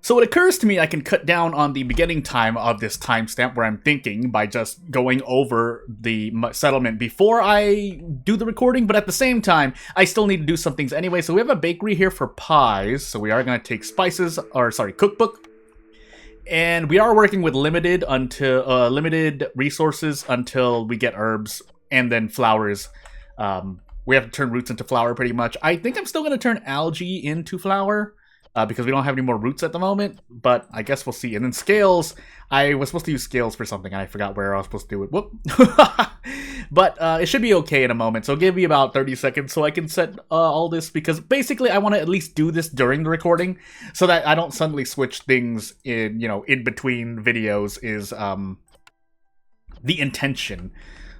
So it occurs to me I can cut down on the beginning time of this timestamp where I'm thinking by just going over the settlement before I do the recording, but at the same time, I still need to do some things anyway. So we have a bakery here for pies, so we are going to take spices, or sorry, cookbook. And we are working with limited resources until we get herbs and then flowers. We have to turn roots into flour pretty much. I think I'm still going to turn algae into flour. Because we don't have any more roots at the moment, but I guess we'll see. And then scales, I was supposed to use scales for something, and I forgot where I was supposed to do it. Whoop. But it should be okay in a moment, so give me about 30 seconds so I can set all this, because basically I want to at least do this during the recording, so that I don't suddenly switch things in, in between videos is the intention.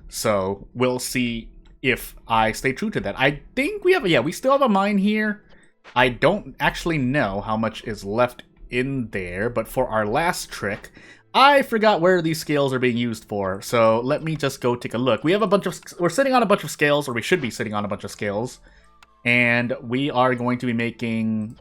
So we'll see if I stay true to that. I think we still have a mine here. I don't actually know how much is left in there, but for our last trick, I forgot where these scales are being used for, so let me just go take a look. We're sitting on a bunch of scales, or we should be sitting on a bunch of scales, and we are going to be making,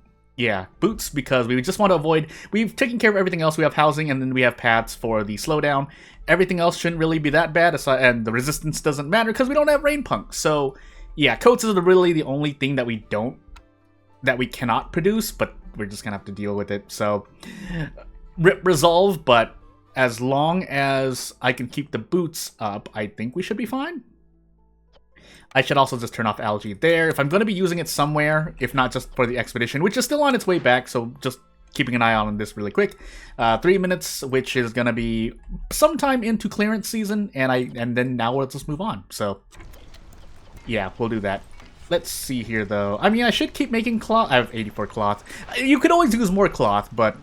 boots, because we just want to avoid, we've taken care of everything else. We have housing, and then we have paths for the slowdown. Everything else shouldn't really be that bad, and the resistance doesn't matter, because we don't have rain punk, so yeah, coats is really the only thing that we cannot produce, but we're just gonna have to deal with it. So rip resolve, but as long as I can keep the boots up, I think we should be fine. I should also just turn off algae there if I'm going to be using it somewhere, if not just for the expedition, which is still on its way back, so just keeping an eye on this really quick. 3 minutes, which is going to be sometime into clearance season, and then now we'll just move on. So yeah, we'll do that. Let's see here, though. I mean, I should keep making cloth. I have 84 cloth. You could always use more cloth, but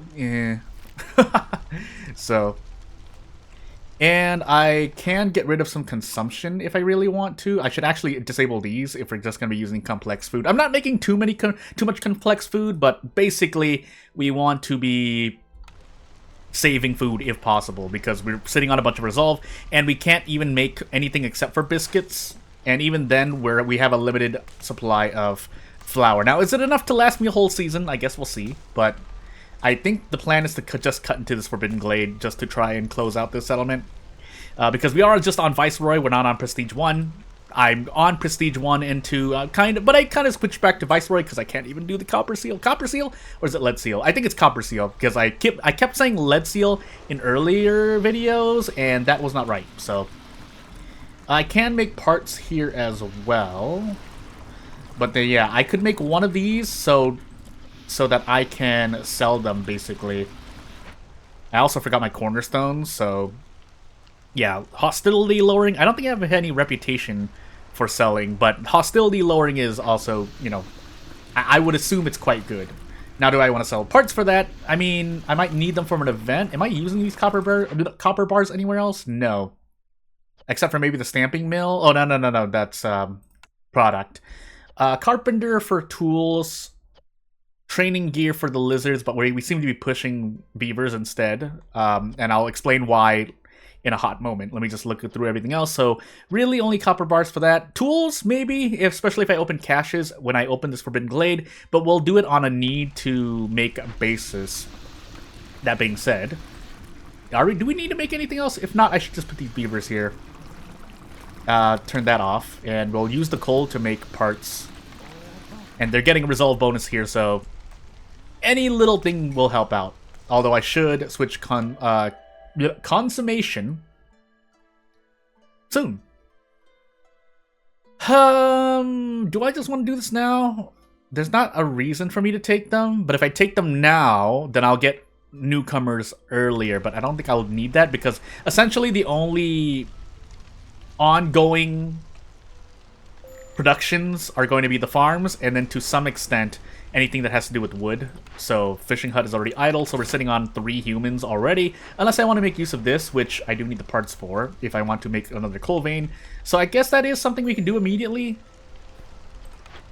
so, and I can get rid of some consumption if I really want to. I should actually disable these if we're just going to be using complex food. I'm not making too much complex food, but basically we want to be saving food if possible, because we're sitting on a bunch of resolve, and we can't even make anything except for biscuits. And even then, we have a limited supply of flour. Now, is it enough to last me a whole season? I guess we'll see. But I think the plan is to just cut into this Forbidden Glade just to try and close out this settlement. Because we are just on Viceroy, we're not on Prestige 1. I'm on Prestige 1 into but I kind of switched back to Viceroy because I can't even do the Copper Seal. Copper Seal? Or is it Lead Seal? I think it's Copper Seal, because I kept saying Lead Seal in earlier videos, and that was not right, so I can make parts here as well, but then, I could make one of these so that I can sell them, basically. I also forgot my cornerstones, so yeah, hostility lowering. I don't think I have any reputation for selling, but hostility lowering is also, I would assume it's quite good. Now, do I want to sell parts for that? I mean, I might need them from an event. Am I using these copper bars anywhere else? No. Except for maybe the stamping mill. Oh, no. That's product. Carpenter for tools. Training gear for the lizards, but we seem to be pushing beavers instead. And I'll explain why in a hot moment. Let me just look through everything else. So really only copper bars for that. Tools, maybe, especially if I open caches when I open this Forbidden Glade. But we'll do it on a need to make basis. That being said, do we need to make anything else? If not, I should just put these beavers here. Turn that off, and we'll use the coal to make parts. And they're getting a resolve bonus here, so any little thing will help out. Although I should switch consummation soon. Do I just want to do this now? There's not a reason for me to take them, but if I take them now, then I'll get newcomers earlier, but I don't think I'll need that, because essentially the only ongoing productions are going to be the farms, and then to some extent anything that has to do with wood. So fishing hut is already idle, so we're sitting on 3 humans already, unless I want to make use of this, which I do need the parts for if I want to make another coal vein. So I guess that is something we can do immediately.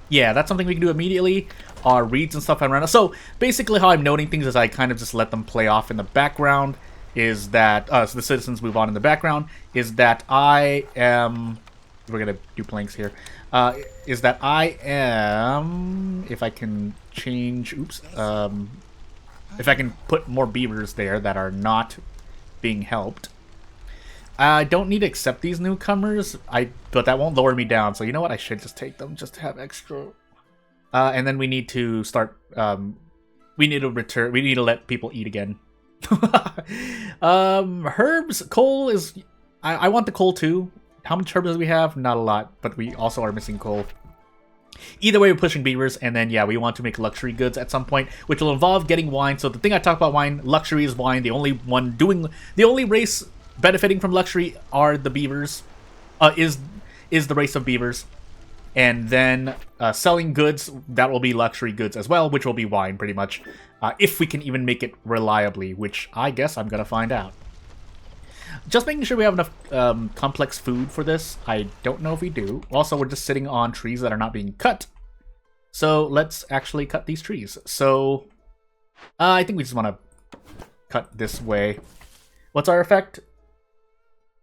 Yeah, that's something we can do immediately. Our reeds and stuff around us. So basically how I'm noting things is I kind of just let them play off in the background, is that so the citizens move on in the background, is that I am, we're gonna do planks here, is that I am, if I can change, If I can put more beavers there that are not being helped. I don't need to accept these newcomers, but that won't lower me down. So you know what? I should just take them just to have extra. And then we need to start. We need to return. We need to let people eat again. Herbs, coal is. I want the coal too. How much herbs do we have? Not a lot, but we also are missing coal. Either way, we're pushing beavers, and then yeah, we want to make luxury goods at some point, which will involve getting wine. So the thing I talk about wine, luxury is wine. The only race benefiting from luxury are the beavers. Is the race of beavers, and then selling goods, that will be luxury goods as well, which will be wine pretty much, if we can even make it reliably, which I guess I'm gonna find out. Just making sure we have enough complex food for this. I don't know if we do. Also, we're just sitting on trees that are not being cut. So let's actually cut these trees. So I think we just want to cut this way. What's our effect?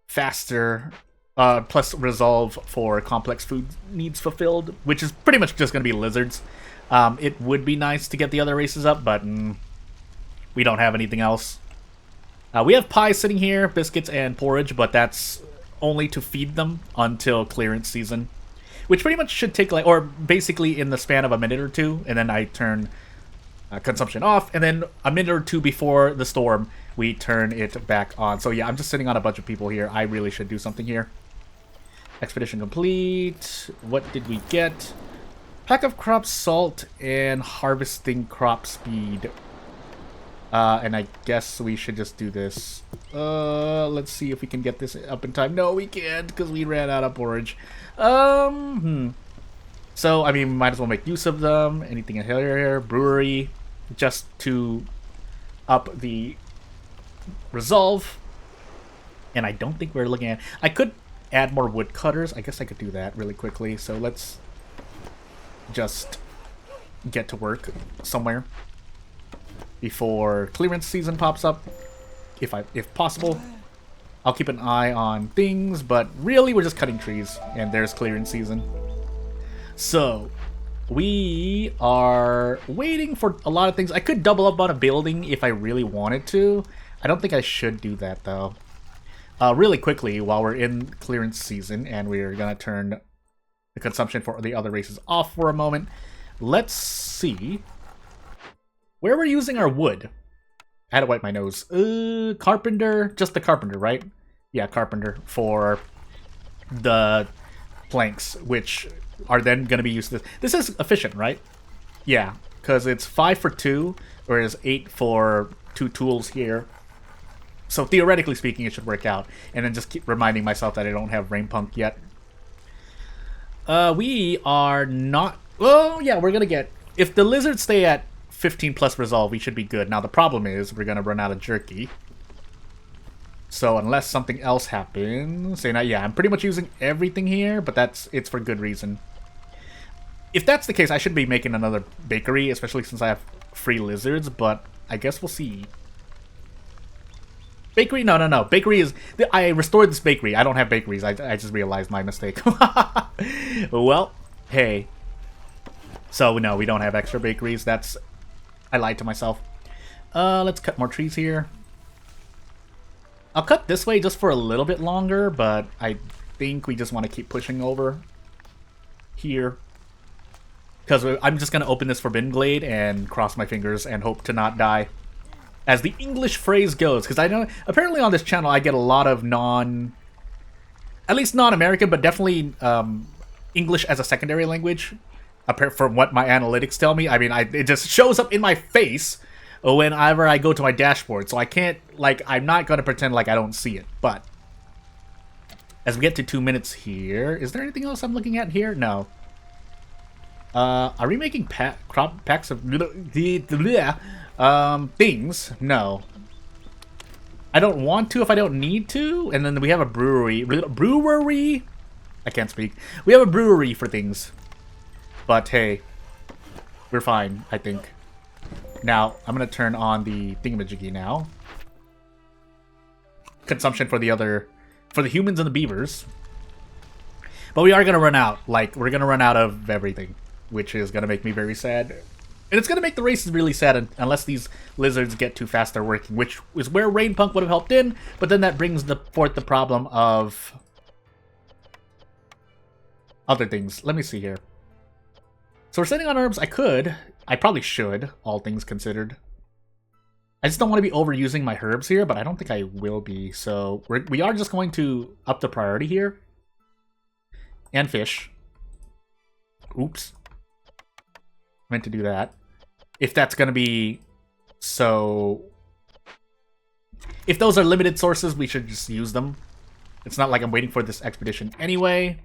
Faster, plus resolve for complex food needs fulfilled, which is pretty much just going to be lizards. It would be nice to get the other races up, but we don't have anything else. We have pie sitting here, biscuits and porridge, but that's only to feed them until clearance season, which pretty much should take or basically in the span of a minute or two, and then I turn consumption off, and then a minute or two before the storm, we turn it back on. So yeah, I'm just sitting on a bunch of people here. I really should do something here. Expedition complete. What did we get? Pack of crop salt and harvesting crop speed. And I guess we should just do this. Let's see if we can get this up in time. No, we can't, because we ran out of porridge. So, I mean, might as well make use of them. Anything in here? Brewery. Just to up the resolve. And I don't think we're looking at... I could add more woodcutters. I guess I could do that really quickly. So let's just get to work somewhere before clearance season pops up, if possible. I'll keep an eye on things, but really we're just cutting trees, and there's clearance season. So, we are waiting for a lot of things. I could double up on a building if I really wanted to. I don't think I should do that, though. Really quickly, while we're in clearance season, and we're gonna turn the consumption for the other races off for a moment, let's see where we're using our wood. I had to wipe my nose. Carpenter, just the carpenter, right? Yeah, carpenter for the planks, which are then going to be used. This is efficient, right? Yeah, because it's 5 for 2, whereas 8 for 2 tools here. So theoretically speaking, it should work out. And then just keep reminding myself that I don't have Rain Punk yet. We are not... Oh, yeah, we're going to get... If the lizards stay at 15 plus resolve, we should be good. Now the problem is we're gonna run out of jerky. So unless something else happens, and yeah, I'm pretty much using everything here, but it's for good reason. If that's the case, I should be making another bakery, especially since I have free lizards, but I guess we'll see. Bakery? No. Bakery is... I restored this bakery. I don't have bakeries. I just realized my mistake. Well, hey. So no, we don't have extra bakeries. I lied to myself. Let's cut more trees here. I'll cut this way just for a little bit longer, but I think we just want to keep pushing over here. Because I'm just going to open this forbidden glade and cross my fingers and hope to not die. As the English phrase goes. Because I know, apparently on this channel I get a lot of at least non-American, but definitely English as a secondary language. From what my analytics tell me, I mean, it just shows up in my face whenever I go to my dashboard. So I can't, I'm not going to pretend like I don't see it. But as we get to 2 minutes here, is there anything else I'm looking at here? No. Are we making packs of things? No. I don't want to if I don't need to. And then we have a brewery. Brewery? I can't speak. We have a brewery for things. But hey, we're fine, I think. Now, I'm going to turn on the thingamajiggy now. Consumption for the humans and the beavers. But we are going to run out. We're going to run out of everything, which is going to make me very sad. And it's going to make the races really sad unless these lizards get too fast they're working, which is where Rain Punk would have helped in, but then that brings forth the problem of other things. Let me see here. So we're sitting on herbs. I probably should, all things considered. I just don't want to be overusing my herbs here, but I don't think I will be. So we are just going to up the priority here. And fish. Oops. Meant to do that. If that's going to be so... If those are limited sources, we should just use them. It's not like I'm waiting for this expedition anyway.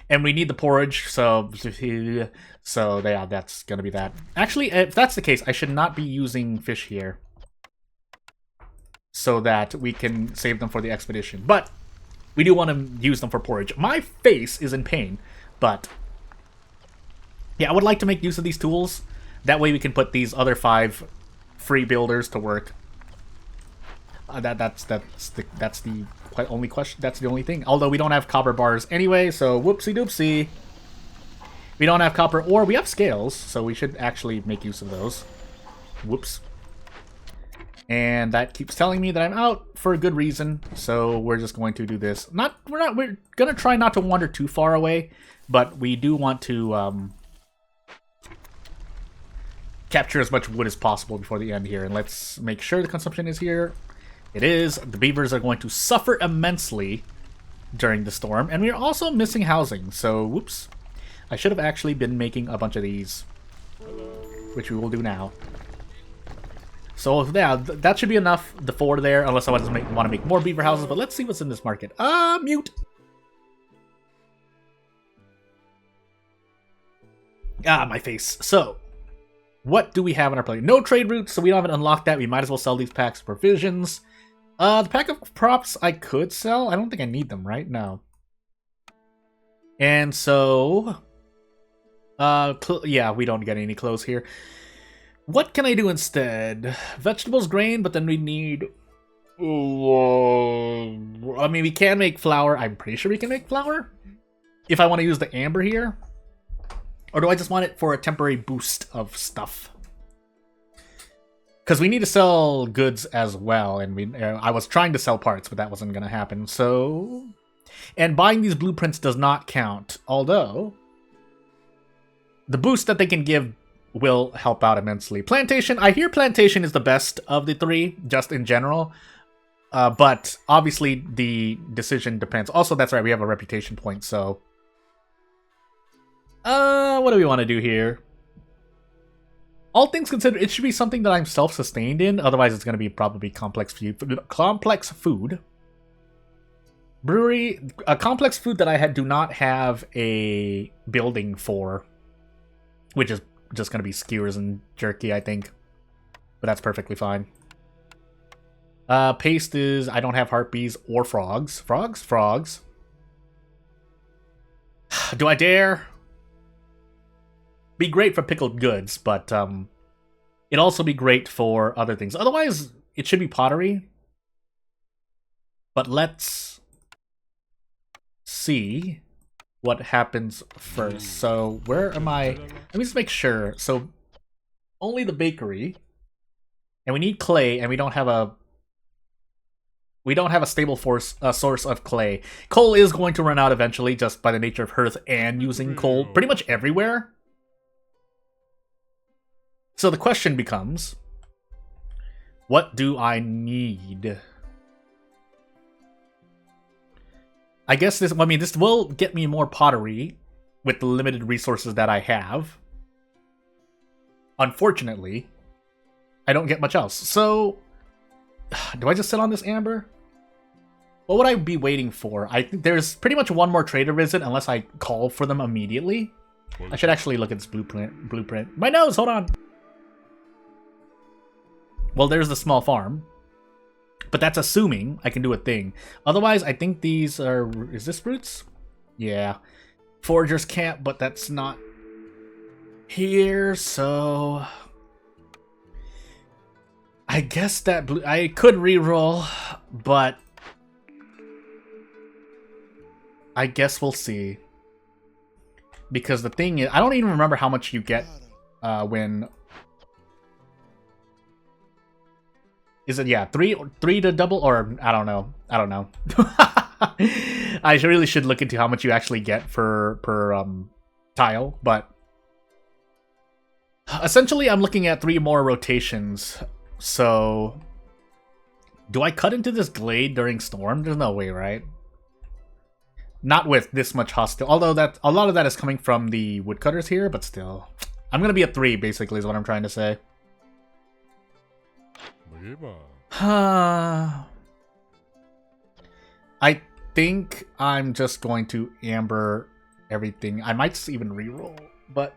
And we need the porridge, so yeah, that's going to be that. Actually, if that's the case, I should not be using fish here. So that we can save them for the expedition. But we do want to use them for porridge. My face is in pain, but... Yeah, I would like to make use of these tools. That way we can put these other 5 free builders to work. That's the only question. That's the only thing. Although we don't have copper bars anyway, so whoopsie doopsie. We don't have copper, or we have scales, so we should actually make use of those. Whoops. And that keeps telling me that I'm out for a good reason, so we're just going to do this. We're gonna try not to wander too far away, but we do want to capture as much wood as possible before the end here. And let's make sure the consumption is here. It is. The beavers are going to suffer immensely during the storm, and we're also missing housing, so whoops. I should have actually been making a bunch of these, which we will do now. So yeah, that should be enough, the 4 there, unless I want to make more beaver houses, but let's see what's in this market. Mute! My face. So, what do we have in our plate? No trade routes, so we don't have unlocked that. We might as well sell these packs of provisions. The pack of props I could sell. I don't think I need them, right? No. And so... yeah, we don't get any clothes here. What can I do instead? Vegetables, grain, but then we need... I mean, we can make flour. I'm pretty sure we can make flour. If I want to use the amber here. Or do I just want it for a temporary boost of stuff? Because we need to sell goods as well. And I was trying to sell parts, but that wasn't going to happen. So... And buying these blueprints does not count. Although... the boost that they can give will help out immensely. Plantation, I hear Plantation is the best of the 3, just in general. But obviously the decision depends. Also, that's right, we have a reputation point, so... what do we want to do here? All things considered, it should be something that I'm self-sustained in. Otherwise, it's going to be probably complex food. Brewery, a complex food that I do not have a building for. Which is just going to be skewers and jerky, I think. But that's perfectly fine. Paste is... I don't have harpies or frogs. Frogs. Do I dare? Be great for pickled goods, but it'd also be great for other things. Otherwise, it should be pottery. But let's see what happens first. So where am I? Let me just make sure. So only the bakery, and we need clay, and we don't have a stable source of clay. Coal is going to run out eventually, just by the nature of hearth and using coal pretty much everywhere. So the question becomes, what do I need? I guess this will get me more pottery with the limited resources that I have. Unfortunately, I don't get much else. So, do I just sit on this amber? What would I be waiting for? I think there's pretty much one more trader visit unless I call for them immediately. I should actually look at this blueprint. My nose, hold on. Well, there's the small farm. But that's assuming I can do a thing. Otherwise, I think these are... Is this roots? Yeah. Foragers camp, but that's not here, so... I guess that... I could reroll, but... I guess we'll see. Because the thing is... I don't even remember how much you get when Is it, yeah, three to double, or I don't know. I don't know. I really should look into how much you actually get per tile, but essentially I'm looking at 3 more rotations. So do I cut into this glade during storm? There's no way, right? Not with this much hostile, although that a lot of that is coming from the woodcutters here, but still. I'm gonna be at 3, basically, is what I'm trying to say. I think I'm just going to amber everything. I might just even reroll, but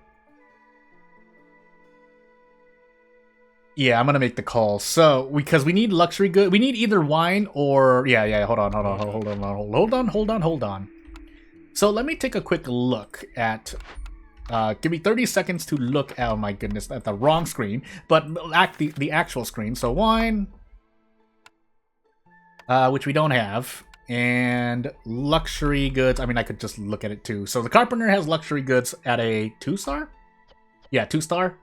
yeah, I'm gonna make the call. So because we need luxury good, we need either wine or yeah. Hold on. So let me take a quick look at. Give me 30 seconds to look. Oh my goodness, at the wrong screen, but the actual screen. So wine, which we don't have, and luxury goods. I mean, I could just look at it too. So the carpenter has luxury goods at a 2-star. Yeah, 2-star.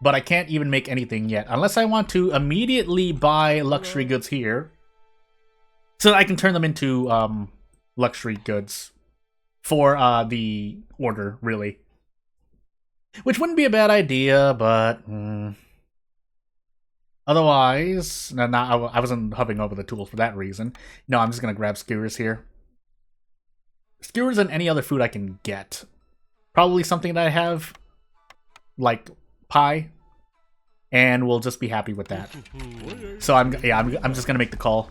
But I can't even make anything yet, unless I want to immediately buy luxury goods here, so that I can turn them into luxury goods for the order, really. Which wouldn't be a bad idea, but otherwise, no, I wasn't hovering over the tools for that reason. No, I'm just gonna grab skewers here. Skewers and any other food I can get. Probably something that I have, like pie, and we'll just be happy with that. So I'm just gonna make the call.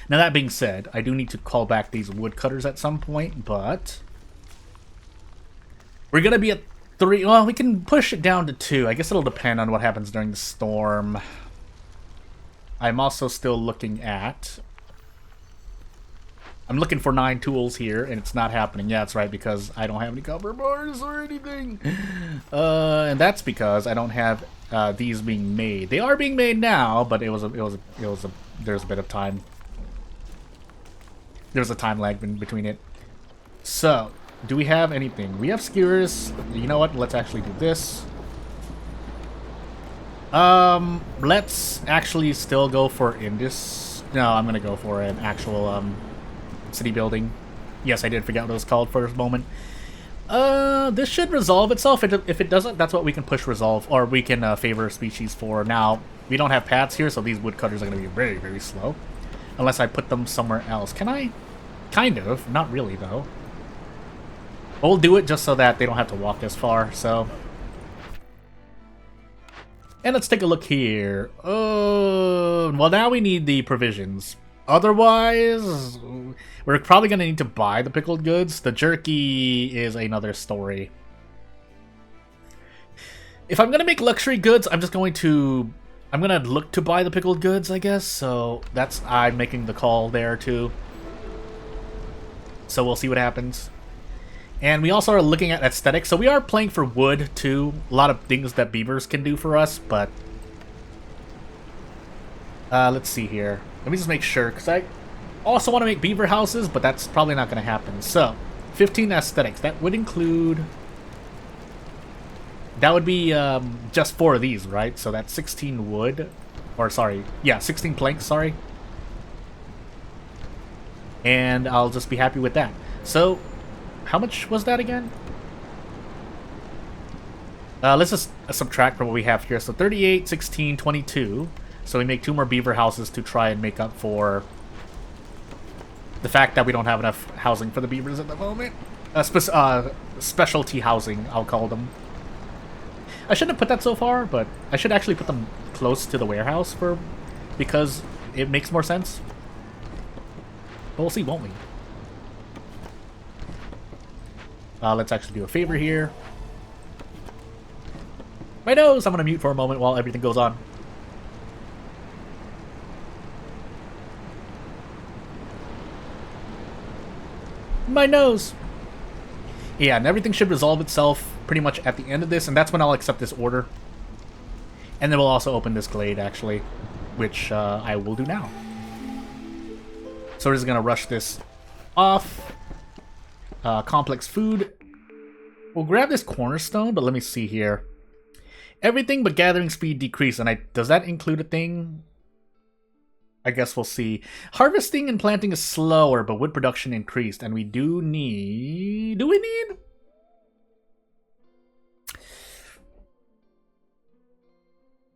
Now that being said, I do need to call back these woodcutters at some point, but we're gonna be at 3. Well, we can push it down to 2. I guess it'll depend on what happens during the storm. I'm also still looking at. I'm looking for 9 tools here, and it's not happening. Yeah, that's right, because I don't have any copper bars or anything. And that's because I don't have these being made. They are being made now, but there's a bit of time. There's a time lag between it. So, do we have anything? We have skewers. You know what? Let's actually do this. Let's actually still go for Indus. No, I'm gonna go for an actual city building. Yes, I did forget what it was called for a moment. This should resolve itself. If it doesn't, that's what we can push resolve, or we can favor species for. Now, we don't have paths here, so these woodcutters are going to be very, very slow. Unless I put them somewhere else. Can I? Kind of. Not really, though. But we'll do it just so that they don't have to walk as far, so. And let's take a look here. Oh, well, now we need the provisions. Otherwise, we're probably going to need to buy the pickled goods. The jerky is another story. If I'm going to make luxury goods, I'm going to look to buy the pickled goods, I guess. So I'm making the call there too. So we'll see what happens. And we also are looking at aesthetics. So we are playing for wood too. A lot of things that beavers can do for us, but let's see here. Let me just make sure, because I also want to make beaver houses, but that's probably not going to happen. So, 15 aesthetics. That would include. That would be just 4 of these, right? So that's 16 wood. Or, sorry. Yeah, 16 planks, sorry. And I'll just be happy with that. So, how much was that again? Let's just subtract from what we have here. So, 38, 16, 22. So we make 2 more beaver houses to try and make up for the fact that we don't have enough housing for the beavers at the moment. Specialty housing, I'll call them. I shouldn't have put that so far, but I should actually put them close to the warehouse because it makes more sense. But we'll see, won't we? Let's actually do a favor here. My nose! I'm going to mute for a moment while everything goes on. My nose! Yeah, and everything should resolve itself pretty much at the end of this, and that's when I'll accept this order. And then we'll also open this glade, actually, which I will do now. So we're just going to rush this off. Complex food. We'll grab this cornerstone, but let me see here. Everything but gathering speed decreased, and does that include a thing? I guess we'll see. Harvesting and planting is slower, but wood production increased, and we do need... Do we need?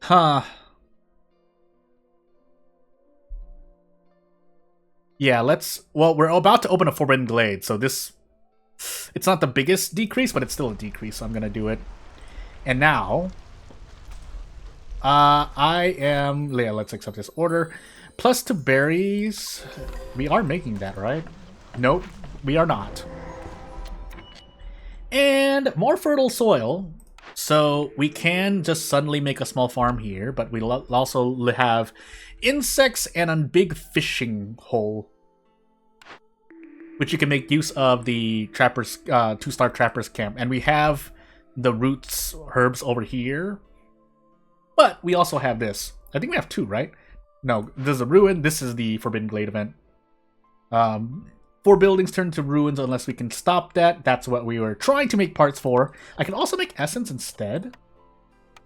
Huh. Yeah, let's... Well, we're about to open a Forbidden Glade, so this... It's not the biggest decrease, but it's still a decrease, so I'm gonna do it. And now... I am... Yeah, let's accept this order. Plus 2 berries. We are making that, right? Nope, we are not. And more fertile soil. So we can just suddenly make a small farm here, but we'll also have insects and a big fishing hole, which you can make use of the trappers, 2-star trappers camp. And we have the roots herbs over here, but we also have this. I think we have 2, right? No, there's a ruin. This is the Forbidden Glade event. 4 buildings turn to ruins unless we can stop that. That's what we were trying to make parts for. I can also make essence instead,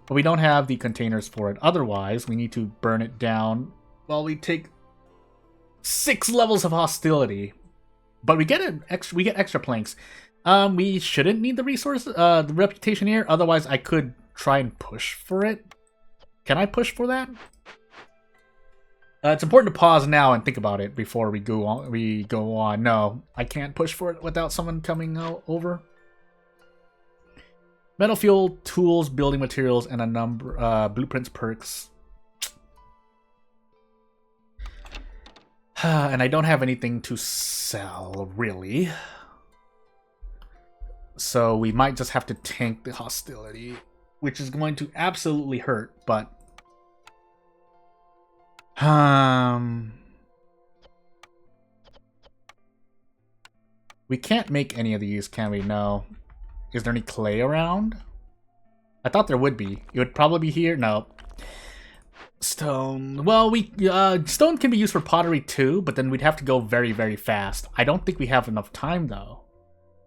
but we don't have the containers for it. Otherwise, we need to burn it down while we take 6 levels of hostility. But we get extra planks. We shouldn't need the resource, the reputation here. Otherwise, I could try and push for it. Can I push for that? It's important to pause now and think about it before we go on. No, I can't push for it without someone coming over. Metal fuel, tools, building materials, and a number blueprints, perks. And I don't have anything to sell, really. So we might just have to tank the hostility, which is going to absolutely hurt, but... We can't make any of these, can we? No. Is there any clay around? I thought there would be. It would probably be here. No. Stone. Well, stone can be used for pottery too, but then we'd have to go very, very fast. I don't think we have enough time though.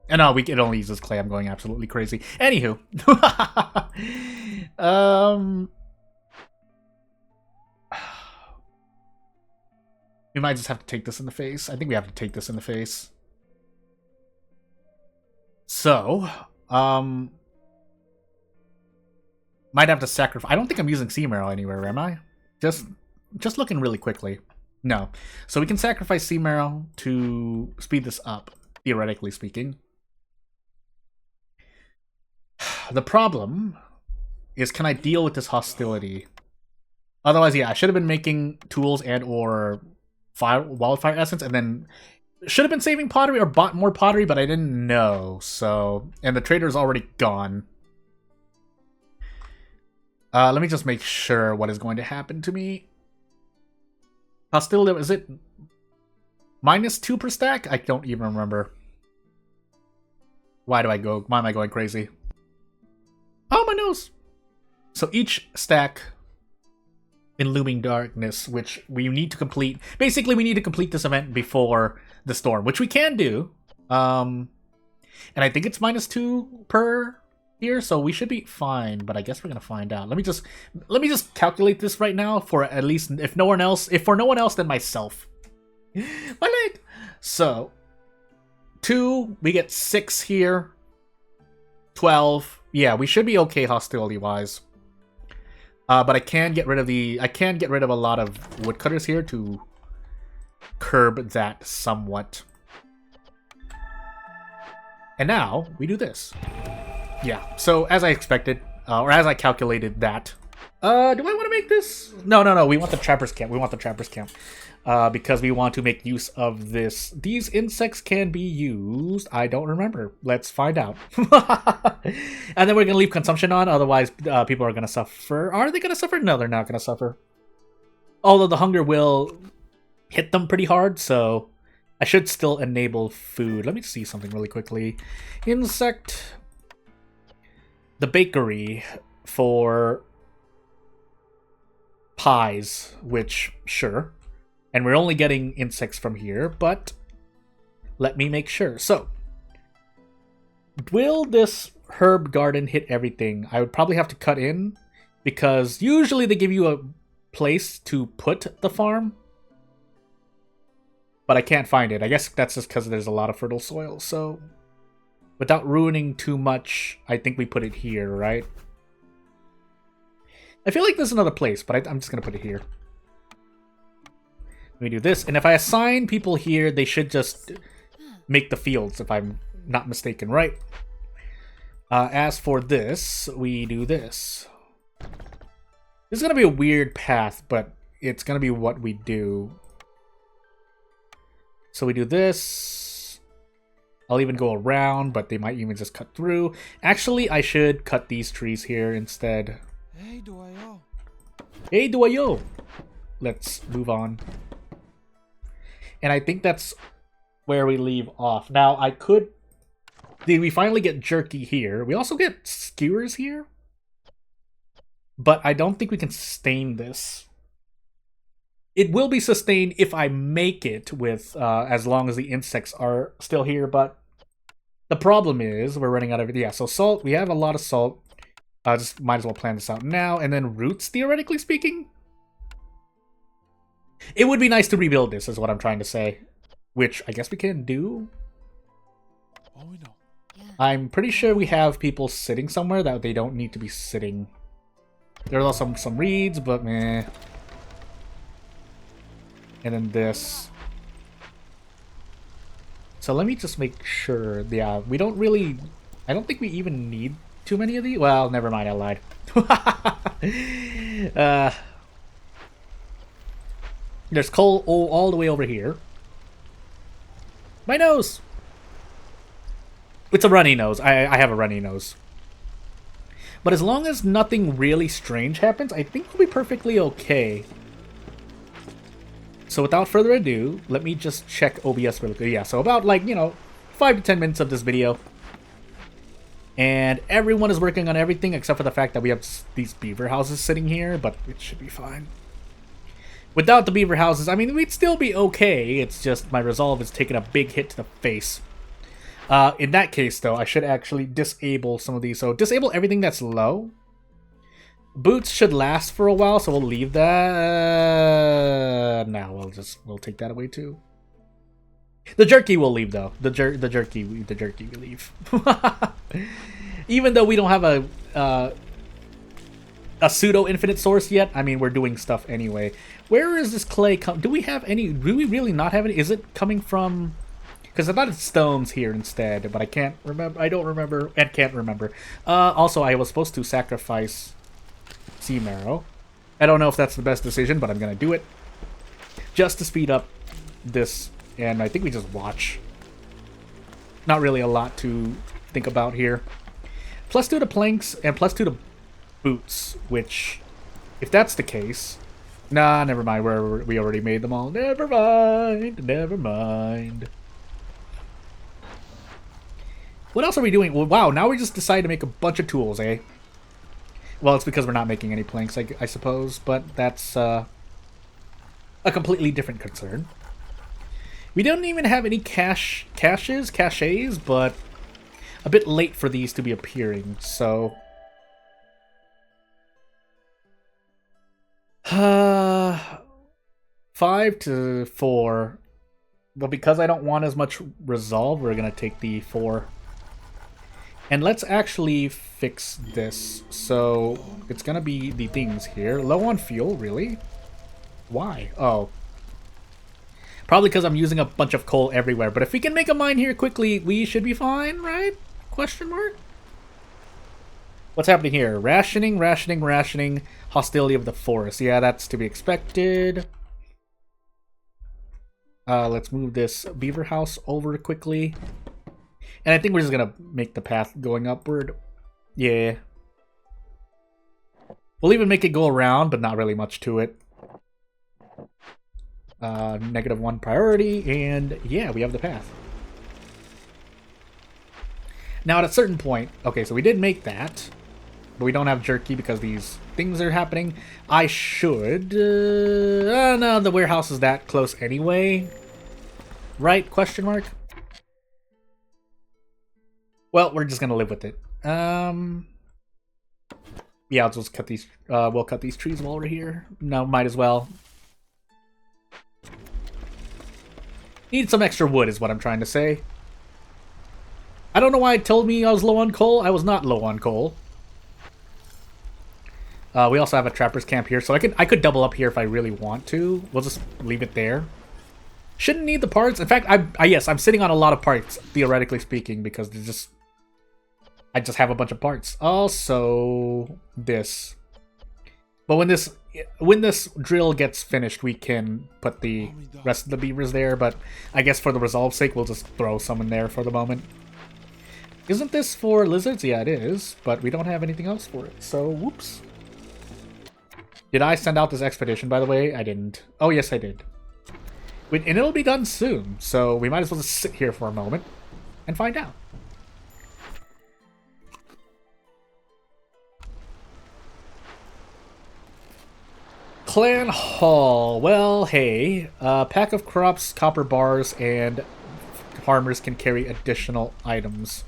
And no, it only uses clay. I'm going absolutely crazy. Anywho. We might just have to take this in the face. I think we have to take this in the face. So, might have to sacrifice. I don't think I'm using sea marrow anywhere, am I? Just looking really quickly. No. So we can sacrifice sea marrow to speed this up, theoretically speaking. The problem is, can I deal with this hostility? Otherwise, yeah, I should have been making tools and or wildfire essence, and then should have been saving pottery or bought more pottery, but I didn't know. So, and the trader's already gone. Let me just make sure what is going to happen to me. Hostility, is it -2 per stack? I don't even remember. Why am I going crazy? Oh, my nose! So each stack in Looming Darkness, which we need to complete. Basically, we need to complete this event before the storm, which we can do. And I think it's -2 per here, so we should be fine, but I guess we're gonna find out. Let me just calculate this right now for at least, if for no one else than myself. My leg! So 2, we get 6 here. 12. Yeah, we should be okay hostility wise. But I can get rid of a lot of woodcutters here to curb that somewhat. And now we do this. Yeah, so as I expected, or as I calculated that. Do I want to make this? No, we want the Trappers Camp. Because we want to make use of this. These insects can be used. I don't remember. Let's find out. And then we're going to leave consumption on. Otherwise, people are going to suffer. Are they going to suffer? No, they're not going to suffer. Although the hunger will hit them pretty hard. So I should still enable food. Let me see something really quickly. Insect. The bakery for pies. Which, sure. And we're only getting insects from here, but let me make sure. So, will this herb garden hit everything? I would probably have to cut in. because usually they give you a place to put the farm, but I can't find it. I guess that's just because there's a lot of fertile soil, so without ruining too much, I think we put it here, right? I feel like there's another place, but I'm just going to put it here. Let me do this, and if I assign people here, they should just make the fields, if I'm not mistaken, right? As for this, we do this. This is going to be a weird path, but it's going to be what we do. So we do this. I'll even go around, but they might even just cut through. Actually, I should cut these trees here instead. Hey, Doyo. Hey, Doyo. Let's move on. And I think that's where we leave off. Now, I could... We finally get jerky here. We also get skewers here. But I don't think we can sustain this. It will be sustained if I make it with, as long as the insects are still here, but the problem is we're running out of it. Yeah, so salt, we have a lot of salt. Just might as well plan this out now. And then roots, theoretically speaking. It would be nice to rebuild this, is what I'm trying to say. Which I guess we can do. Oh, we know. I'm pretty sure we have people sitting somewhere that they don't need to be sitting. There's also some reeds, but meh. And then this. So let me just make sure. Yeah, we don't really... I don't think we even need too many of these. Well, never mind, I lied. There's coal all the way over here. My nose! It's a runny nose. I have a runny nose. But as long as nothing really strange happens, I think we'll be perfectly okay. So without further ado, let me just check OBS really quick. Yeah, so about, like, you know, 5 to 10 minutes of this video. And everyone is working on everything except for the fact that we have these beaver houses sitting here, but it should be fine. Without the beaver houses, I mean, we'd still be okay. It's just my resolve is taking a big hit to the face. In that case, though, I should actually disable some of these. So disable everything that's low. Boots should last for a while, so we'll leave that. Now we'll take that away too. The jerky will leave though. The jerky we leave. Even though we don't have a pseudo infinite source yet, I mean we're doing stuff anyway. Where is this clay come? Do we have any? Do we really not have any? Is it coming from? Because I thought it's stones here instead, but I can't remember. I don't remember and can't remember. Also, I was supposed to sacrifice sea marrow. I don't know if that's the best decision, but I'm gonna do it just to speed up this. And I think we just watch. Not really a lot to think about here. +2 to planks and +2 to boots, which, if that's the case... Nah, never mind. We already made them all. Never mind. Never mind. What else are we doing? Well, wow, now we just decided to make a bunch of tools, eh? Well, it's because we're not making any planks, I suppose, but that's a completely different concern. We don't even have any caches, but a bit late for these to be appearing, so... 5 to 4. But because I don't want as much resolve, we're gonna take the 4. And let's actually fix this. So it's gonna be the things here. Low on fuel, really? Why? Oh. Probably because I'm using a bunch of coal everywhere. But if we can make a mine here quickly, we should be fine, right? Question mark? What's happening here? Rationing, rationing, rationing. Hostility of the forest. Yeah, that's to be expected. Let's move this beaver house over quickly. And I think we're just gonna make the path going upward. Yeah. We'll even make it go around, but not really much to it. -1 priority, and yeah, we have the path. Now at a certain point, okay, so we did make that, but we don't have jerky because these things are happening. I should, no, the warehouse is that close anyway. Right, question mark? Well, we're just gonna live with it. Yeah, Yeah, I'll just cut these. We'll cut these trees while we're here. No, might as well. Need some extra wood is what I'm trying to say. I don't know why it told me I was low on coal. I was not low on coal. We also have a trapper's camp here, so I could double up here if I really want to. We'll just leave it there. Shouldn't need the parts. In fact, yes, I'm sitting on a lot of parts, theoretically speaking, because I just have a bunch of parts. Also, this. But when this drill gets finished, we can put the rest of the beavers there. But I guess for the resolve's sake, we'll just throw some in there for the moment. Isn't this for lizards? Yeah, it is. But we don't have anything else for it. So, whoops. Did I send out this expedition, by the way? I didn't. Oh, yes, I did. And it'll be done soon. So we might as well just sit here for a moment and find out. Clan Hall. Well, hey. Pack of crops, copper bars, and farmers can carry additional items.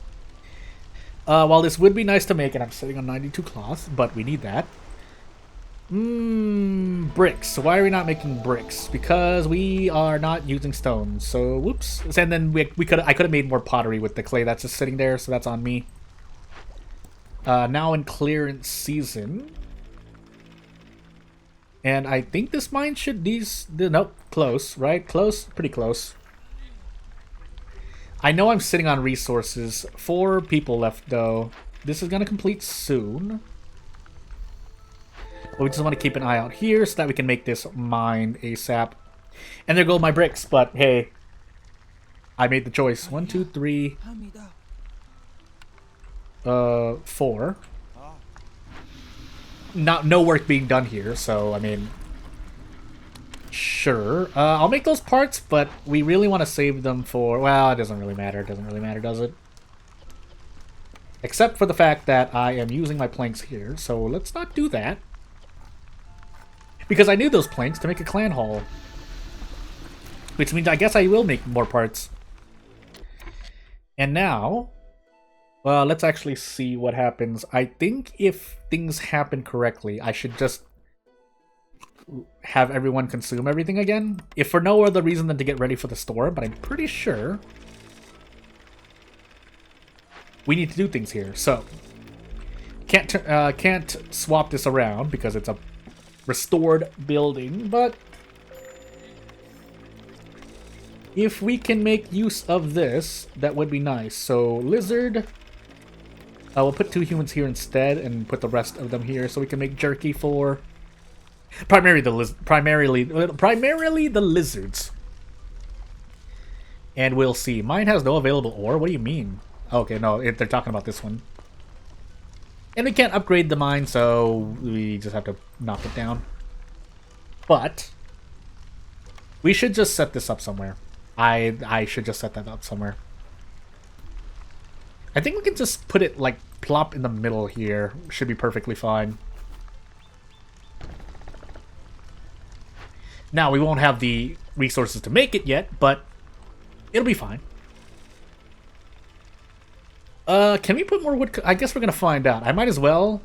While this would be nice to make, and I'm sitting on 92 cloth, but we need that. Bricks. So why are we not making bricks? Because we are not using stones. So, whoops. And then I could have made more pottery with the clay that's just sitting there, so that's on me. Now in clearance season. And I think this mine should nope, close, right? Close, pretty close. I know I'm sitting on resources. 4 people left though. This is gonna complete soon. But we just want to keep an eye out here so that we can make this mine ASAP. And there go my bricks, but hey, I made the choice. 1, 2, 3, 4. No work being done here, so I mean, sure. I'll make those parts, but we really want to save them for. Well, it doesn't really matter. It doesn't really matter, does it? Except for the fact that I am using my planks here, so let's not do that. Because I need those planks to make a clan hall. Which means I guess I will make more parts. And now, well, let's actually see what happens. I think if things happen correctly, I should just have everyone consume everything again. If for no other reason than to get ready for the storm, but I'm pretty sure we need to do things here. So, can't swap this around because it's a restored building, but if we can make use of this, that would be nice. So lizard, we'll put 2 humans here instead and put the rest of them here so we can make jerky for primarily the lizards. And we'll see. Mine has no available ore. What do you mean? Okay, no, they're talking about this one. And we can't upgrade the mine, so we just have to knock it down. But we should just set this up somewhere. I should just set that up somewhere. I think we can just put it, like, plop in the middle here. Should be perfectly fine. Now, we won't have the resources to make it yet, but it'll be fine. Can we put more wood? I guess we're gonna find out. I might as well.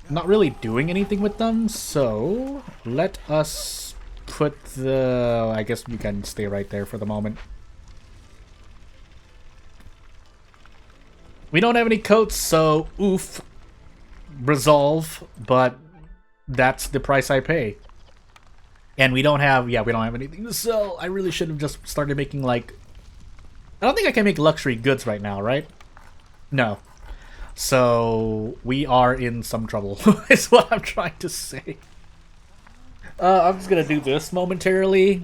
I'm not really doing anything with them, so let us put the. I guess we can stay right there for the moment. We don't have any coats, so oof. Resolve, but that's the price I pay. And we don't have. Yeah, we don't have anything to sell. I really should have just started making like. I don't think I can make luxury goods right now, right? No. So, we are in some trouble, is what I'm trying to say. I'm just gonna do this momentarily.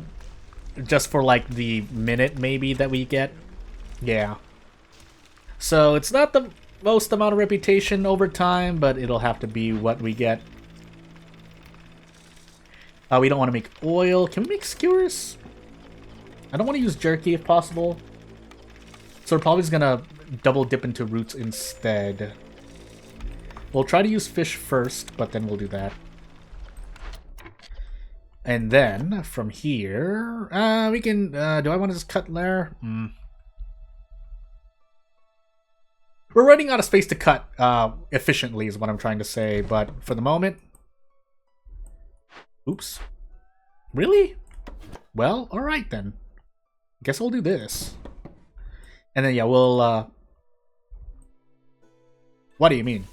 Just for, like, the minute, maybe, that we get. Yeah. So, it's not the most amount of reputation over time, but it'll have to be what we get. We don't want to make oil. Can we make skewers? I don't want to use jerky if possible. So we're probably just gonna double dip into roots instead. We'll try to use fish first, but then we'll do that. And then, from here, we can, do I want to just cut there? We're We're running out of space to cut efficiently is what I'm trying to say, but for the moment... Oops. Really? Well, alright then. Guess we'll do this. And then, yeah, we'll... What do you mean?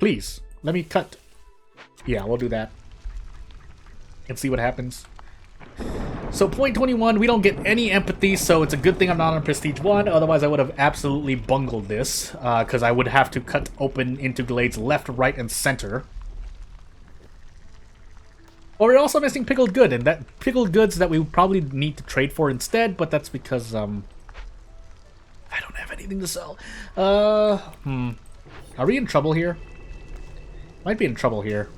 Please, let me cut. Yeah, we'll do that. And see what happens. So, point 21, we don't get any empathy, so it's a good thing I'm not on Prestige 1. Otherwise, I would have absolutely bungled this. Because I would have to cut open into glades left, right, and center. Or we're also missing pickled good, and that pickled goods that we probably need to trade for instead, but that's because, I don't have anything to sell. Are we in trouble here? Might be in trouble here.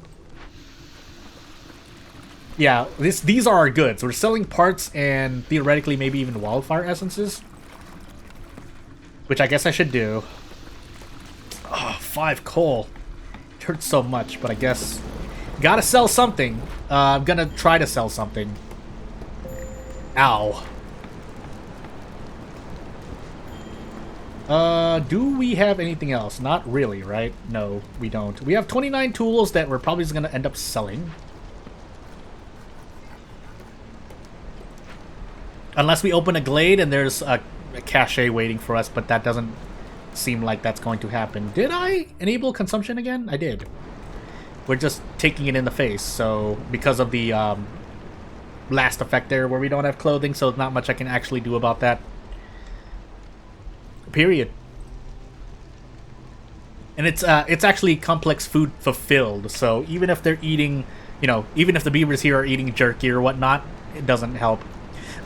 Yeah, these are our goods. We're selling parts and theoretically maybe even wildfire essences. Which I guess I should do. Oh, 5 coal. It hurts so much, but I guess... Gotta sell something. I'm gonna try to sell something. Ow. Do we have anything else? Not really, right? No, we don't. We have 29 tools that we're probably just gonna end up selling. Unless we open a glade and there's a cache waiting for us, but that doesn't seem like that's going to happen. Did I enable consumption again? I did. We're just taking it in the face, so because of the last effect there where we don't have clothing, so not much I can actually do about that. Period. And it's actually complex food fulfilled, so even if they're eating, you know, even if the beavers here are eating jerky or whatnot, it doesn't help.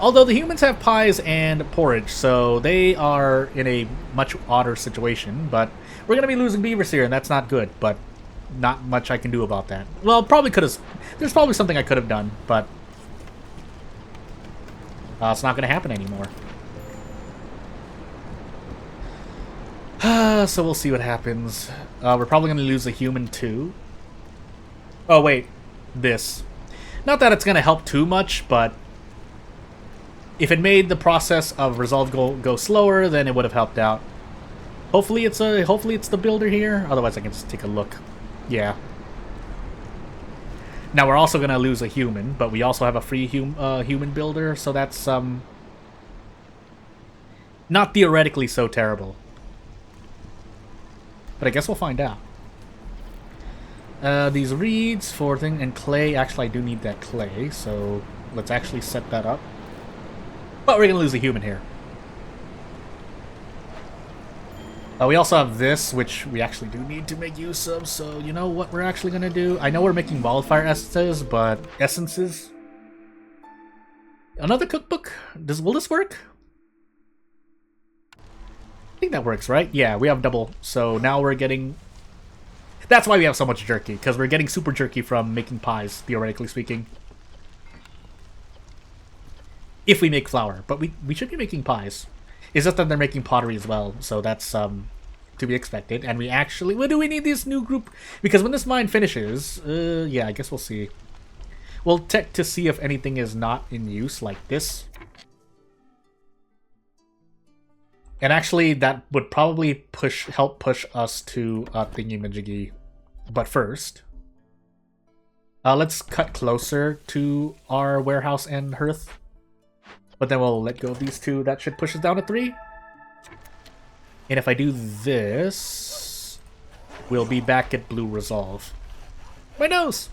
Although the humans have pies and porridge, so they are in a much odder situation, but we're going to be losing beavers here, and that's not good, but not much I can do about that. Well, probably could have... There's probably something I could have done, but... it's not going to happen anymore. So we'll see what happens. We're probably going to lose a human, too. Oh, wait. This. Not that it's going to help too much, but... If it made the process of resolve go slower, then it would have helped out. Hopefully it's the builder here. Otherwise, I can just take a look. Yeah. Now we're also gonna lose a human, but we also have a free human builder, so that's not theoretically so terrible. But I guess we'll find out. These reeds for thing and clay. Actually, I do need that clay, so let's actually set that up. But we're gonna lose a human here. We also have this, which we actually do need to make use of, so you know what we're actually gonna do? I know we're making wildfire essences, but... Essences? Another cookbook? Will this work? I think that works, right? Yeah, we have double, so now we're getting... That's why we have so much jerky, because we're getting super jerky from making pies, theoretically speaking. If we make flour, but we should be making pies. It's just that they're making pottery as well, so that's to be expected. And we actually... Well, do we need this new group? Because when this mine finishes... yeah, I guess we'll see. We'll check to see if anything is not in use, like this. And actually, that would probably help push us to thingy-majiggy. But first... let's cut closer to our warehouse and hearth. But then we'll let go of these two. That should push us down to 3. And if I do this, we'll be back at blue resolve. My nose!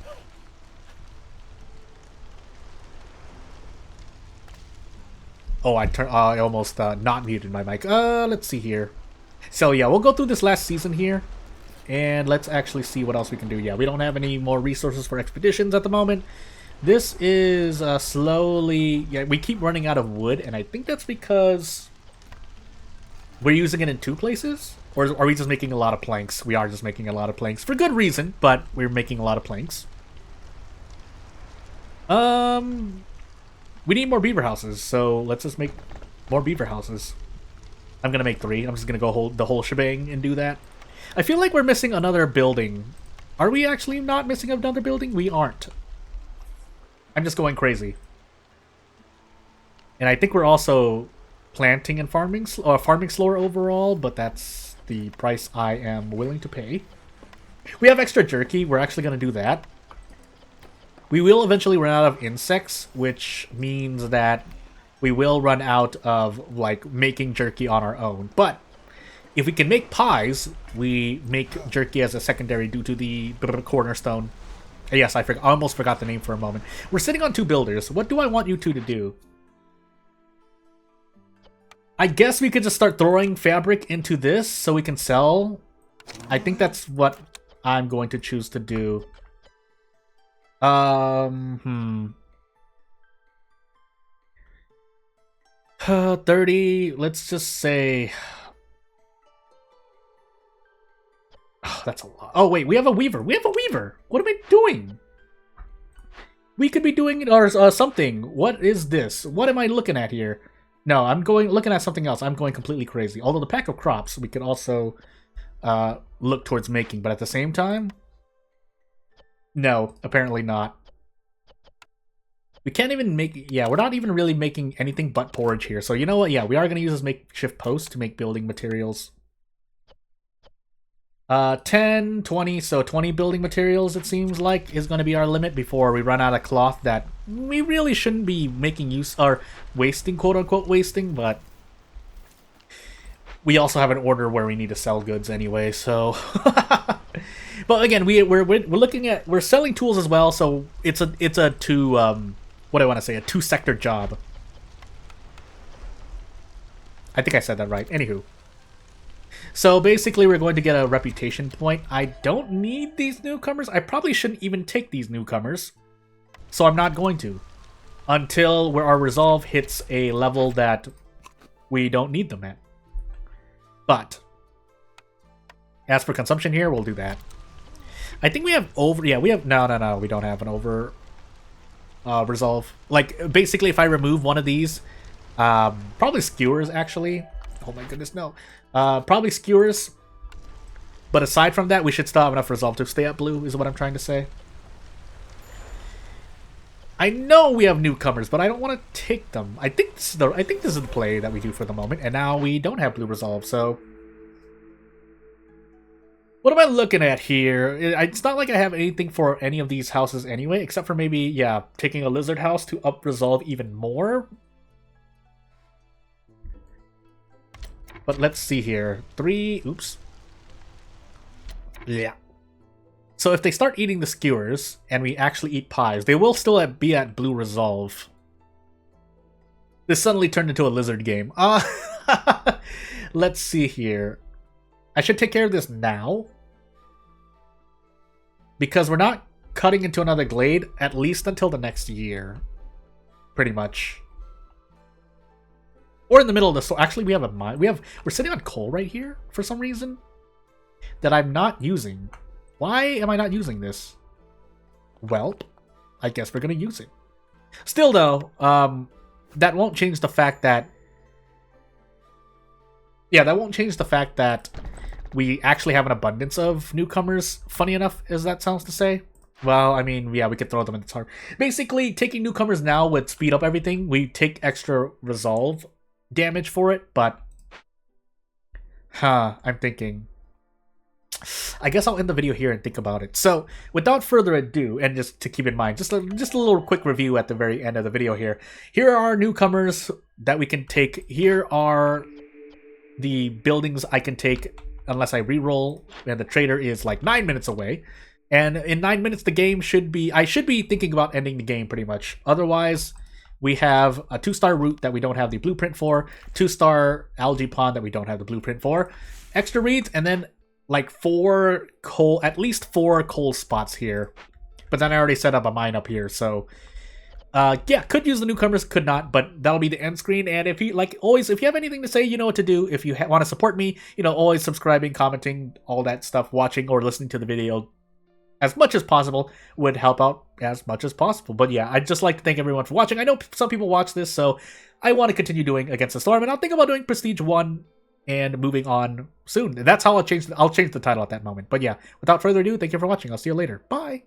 Oh, I almost not muted my mic. Let's see here. So yeah, we'll go through this last season here. And let's actually see what else we can do. Yeah, we don't have any more resources for expeditions at the moment. This is slowly... Yeah, we keep running out of wood, and I think that's because we're using it in 2 places? Or are we just making a lot of planks? We are just making a lot of planks. For good reason, but we're making a lot of planks. We need more beaver houses, so let's just make more beaver houses. I'm gonna make 3. I'm just gonna go the whole shebang and do that. I feel like we're missing another building. Are we actually not missing another building? We aren't. I'm just going crazy. And I think we're also planting and farming slower overall, but that's the price I am willing to pay. We have extra jerky. We're actually going to do that. We will eventually run out of insects, which means that we will run out of, like, making jerky on our own. But if we can make pies, we make jerky as a secondary due to the cornerstone. Yes, I almost forgot the name for a moment. We're sitting on 2 builders. What do I want you two to do? I guess we could just start throwing fabric into this so we can sell. I think that's what I'm going to choose to do. 30, let's just say... Oh, that's a lot. Oh, wait, we have a weaver. We have a weaver. What am I doing? We could be doing something. What is this? What am I looking at here? No, I'm looking at something else. I'm going completely crazy. Although the pack of crops, we could also look towards making. But at the same time, no, apparently not. We can't even make... Yeah, we're not even really making anything but porridge here. So you know what? Yeah, we are going to use this makeshift post to make building materials. 10, 20, so 20 building materials, it seems like, is going to be our limit before we run out of cloth that we really shouldn't be making use, or wasting, quote-unquote wasting, but we also have an order where we need to sell goods anyway, so... But again, we're looking at... We're selling tools as well, so it's a two, what do I want to say, a 2-sector job. I think I said that right. Anywho. So basically, we're going to get a reputation point. I don't need these newcomers. I probably shouldn't even take these newcomers. So I'm not going to. Until where our resolve hits a level that we don't need them at. But as for consumption here, we'll do that. I think we have over... Yeah, we have... No. We don't have an over resolve. Like, basically, if I remove one of these... probably skewers, actually. Oh my goodness, no. Probably skewers. But aside from that, we should still have enough resolve to stay at blue, is what I'm trying to say. I know we have newcomers, but I don't want to take them. I think this is the play that we do for the moment, and now we don't have blue resolve, so... What am I looking at here? It's not like I have anything for any of these houses anyway, except for maybe, yeah, taking a lizard house to up resolve even more. But let's see here. 3... Oops. Yeah. So if they start eating the skewers, and we actually eat pies, they will still be at blue resolve. This suddenly turned into a lizard game. Let's see here. I should take care of this now. Because we're not cutting into another glade, at least until the next year. Pretty much. Or in the middle of the store. Actually, we have a mine. We're sitting on coal right here for some reason that I'm not using. Why am I not using this? Well, I guess we're going to use it. Still, though, that won't change the fact that... Yeah, that won't change the fact that we actually have an abundance of newcomers, funny enough as that sounds to say. Well, I mean, yeah, we could throw them in the tar. Basically, taking newcomers now would speed up everything. We take extra resolve damage for it, but... I'm thinking... I guess I'll end the video here and think about it. So, without further ado, and just to keep in mind, just a little quick review at the very end of the video here. Here are our newcomers that we can take. Here are the buildings I can take unless I reroll, and the trader is like 9 minutes away. And in 9 minutes, the game should be... I should be thinking about ending the game pretty much. Otherwise, we have a 2-star route that we don't have the blueprint for, 2-star algae pond that we don't have the blueprint for, extra reeds, and then like at least 4 coal spots here. But then I already set up a mine up here, so... yeah, could use the newcomers, could not, but that'll be the end screen. And if you, like always, if you have anything to say, you know what to do. If you want to support me, you know, always subscribing, commenting, all that stuff, watching or listening to the video as much as possible would help out as much as possible. But yeah, I'd just like to thank everyone for watching. I know some people watch this, so I want to continue doing Against the Storm, and I'll think about doing Prestige 1 and moving on soon. That's how I'll change the title at that moment. But yeah, without further ado, thank you for watching. I'll see you later. Bye!